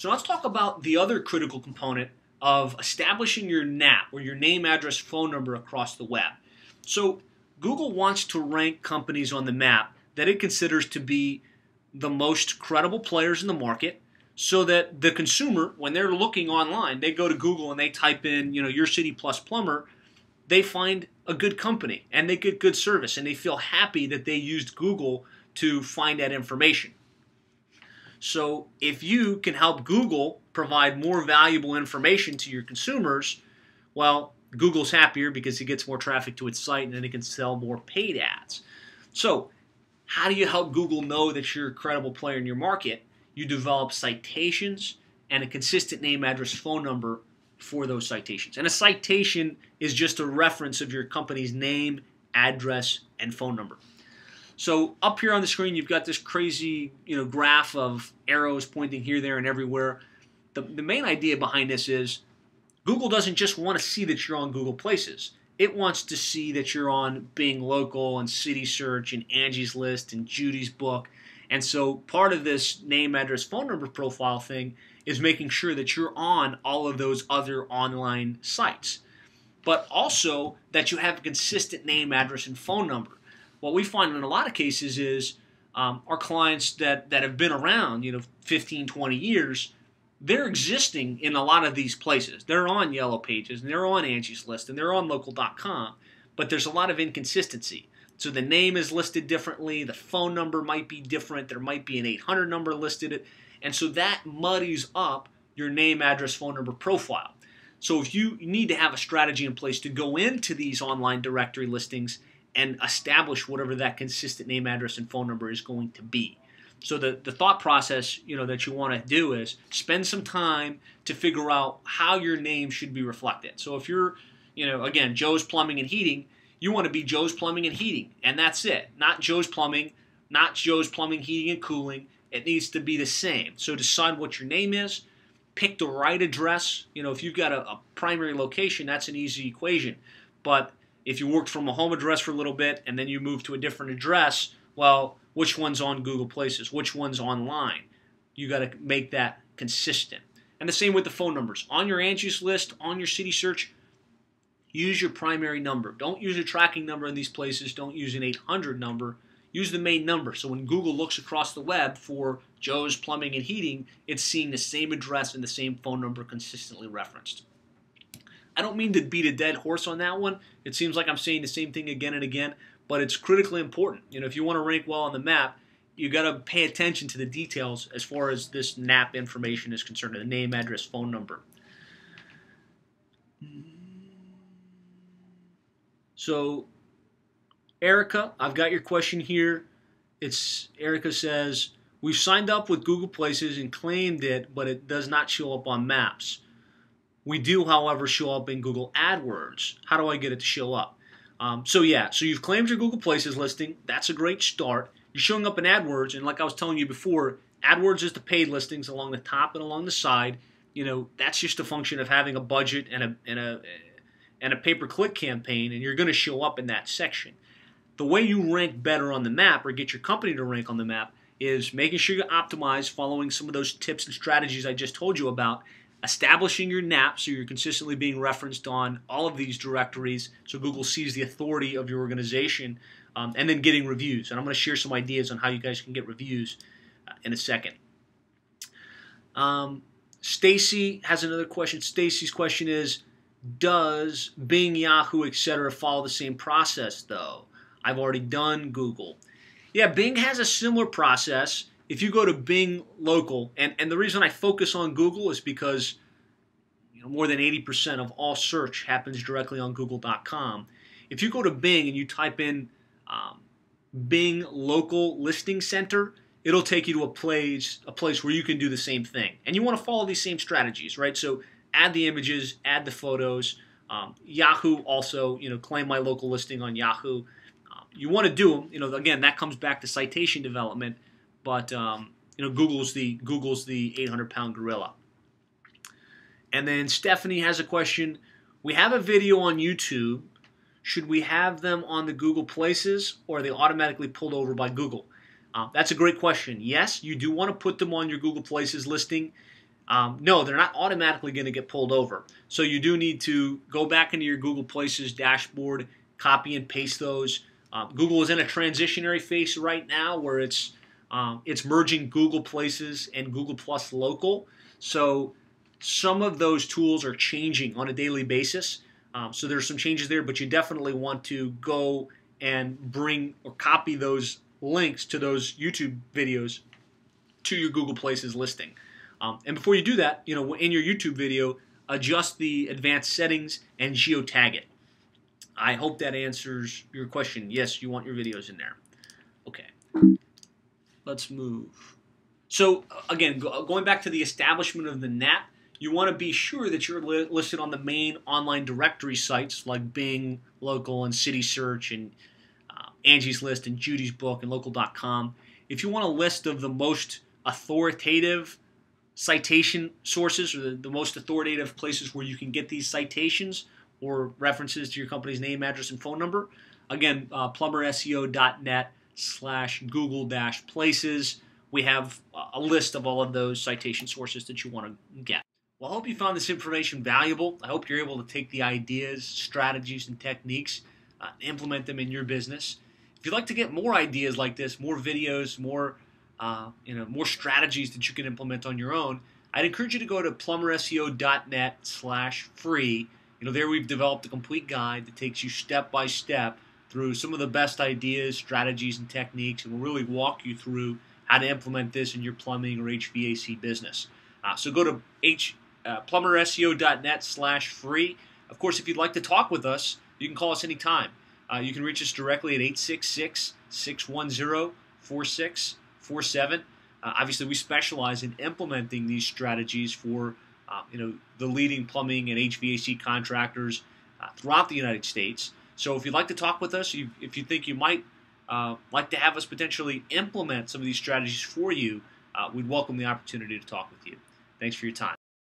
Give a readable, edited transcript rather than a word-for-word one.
So let's talk about the other critical component of establishing your NAP, or your name, address, phone number, across the web. So Google wants to rank companies on the map that it considers to be the most credible players in the market, so that the consumer, when they're looking online, they go to Google and they type in, your city plus plumber, they find a good company and they get good service and they feel happy that they used Google to find that information. So if you can help Google provide more valuable information to your consumers, well, Google's happier because it gets more traffic to its site and then it can sell more paid ads. So how do you help Google know that you're a credible player in your market? You develop citations and a consistent name, address, phone number for those citations. And a citation is just a reference of your company's name, address, and phone number. So up here on the screen, you've got this crazy, graph of arrows pointing here, there, and everywhere. The main idea behind this is Google doesn't just want to see that you're on Google Places. It wants to see that you're on Bing Local and City Search and Angie's List and Judy's Book. And so part of this name, address, phone number profile thing is making sure that you're on all of those other online sites, but also that you have a consistent name, address, and phone number. What we find in a lot of cases is our clients that have been around, 15, 20 years, they're existing in a lot of these places. They're on Yellow Pages, and they're on Angie's List, and they're on local.com, but there's a lot of inconsistency. So the name is listed differently, the phone number might be different, there might be an 800 number listed, and so that muddies up your name, address, phone number profile. So if you need to have a strategy in place to go into these online directory listings and establish whatever that consistent name, address, and phone number is going to be. So the thought process that you want to do is spend some time to figure out how your name should be reflected. So if you're, again, Joe's Plumbing and Heating, you want to be Joe's Plumbing and Heating, and that's it. Not Joe's Plumbing, not Joe's Plumbing, Heating, and Cooling. It needs to be the same. So decide what your name is, pick the right address. If you've got a primary location, that's an easy equation. But if you worked from a home address for a little bit and then you move to a different address, well, which one's on Google Places? Which one's online? You got to make that consistent. And the same with the phone numbers. On your Angie's List, on your City Search, use your primary number. Don't use a tracking number in these places. Don't use an 800 number. Use the main number. So when Google looks across the web for Joe's Plumbing and Heating, it's seeing the same address and the same phone number consistently referenced. I don't mean to beat a dead horse on that one. It seems like I'm saying the same thing again and again, but it's critically important. If you want to rank well on the map, you got to pay attention to the details as far as this NAP information is concerned, the name, address, phone number. So, Erica, I've got your question here. Erica says, we've signed up with Google Places and claimed it, but it does not show up on maps. We do, however, show up in Google AdWords. How do I get it to show up? So you've claimed your Google Places listing. That's a great start. You're showing up in AdWords, and like I was telling you before, AdWords is the paid listings along the top and along the side. That's just a function of having a budget and a pay-per-click campaign, and you're going to show up in that section. The way you rank better on the map, or get your company to rank on the map, is making sure you optimize, following some of those tips and strategies I just told you about, establishing your NAP so you're consistently being referenced on all of these directories so Google sees the authority of your organization, and then getting reviews. And I'm going to share some ideas on how you guys can get reviews in a second. Stacy has another question. Stacy's question is, does Bing, Yahoo, etc. follow the same process though? I've already done Google. Yeah, Bing has a similar process. If you go to Bing Local, and the reason I focus on Google is because more than 80% of all search happens directly on Google.com. If you go to Bing and you type in Bing Local Listing Center, it'll take you to a place where you can do the same thing. And you want to follow these same strategies, right? So add the images, add the photos. Yahoo also, claim my local listing on Yahoo. You want to do them. Again, that comes back to citation development. But Google's the 800-pound gorilla. And then Stephanie has a question. We have a video on YouTube. Should we have them on the Google Places, or are they automatically pulled over by Google? That's a great question. Yes, you do want to put them on your Google Places listing. No, they're not automatically going to get pulled over. So you do need to go back into your Google Places dashboard, copy and paste those. Google is in a transitionary phase right now where it's merging Google Places and Google Plus Local. So some of those tools are changing on a daily basis. So there's some changes there, but you definitely want to go and bring or copy those links to those YouTube videos to your Google Places listing. And before you do that, in your YouTube video, adjust the advanced settings and geotag it. I hope that answers your question. Yes, you want your videos in there. Okay, let's move. So again, going back to the establishment of the NAP, you want to be sure that you're listed on the main online directory sites like Bing, Local, and City Search, and Angie's List, and Judy's Book, and Local.com. If you want a list of the most authoritative citation sources, or the most authoritative places where you can get these citations or references to your company's name, address, and phone number, again, plumberseo.net/Google-places. We have a list of all of those citation sources that you want to get. Well, I hope you found this information valuable. I hope you're able to take the ideas, strategies, and techniques and implement them in your business. If you'd like to get more ideas like this, more videos, more strategies that you can implement on your own, I'd encourage you to go to plumberseo.net/free. There we've developed a complete guide that takes you step by step through some of the best ideas, strategies, and techniques, and will really walk you through how to implement this in your plumbing or HVAC business. So go to plumberseo.net/free. Of course, if you'd like to talk with us, you can call us anytime. You can reach us directly at 866-610-4647. Obviously, we specialize in implementing these strategies for the leading plumbing and HVAC contractors throughout the United States. So if you'd like to talk with us, if you think you might like to have us potentially implement some of these strategies for you, we'd welcome the opportunity to talk with you. Thanks for your time.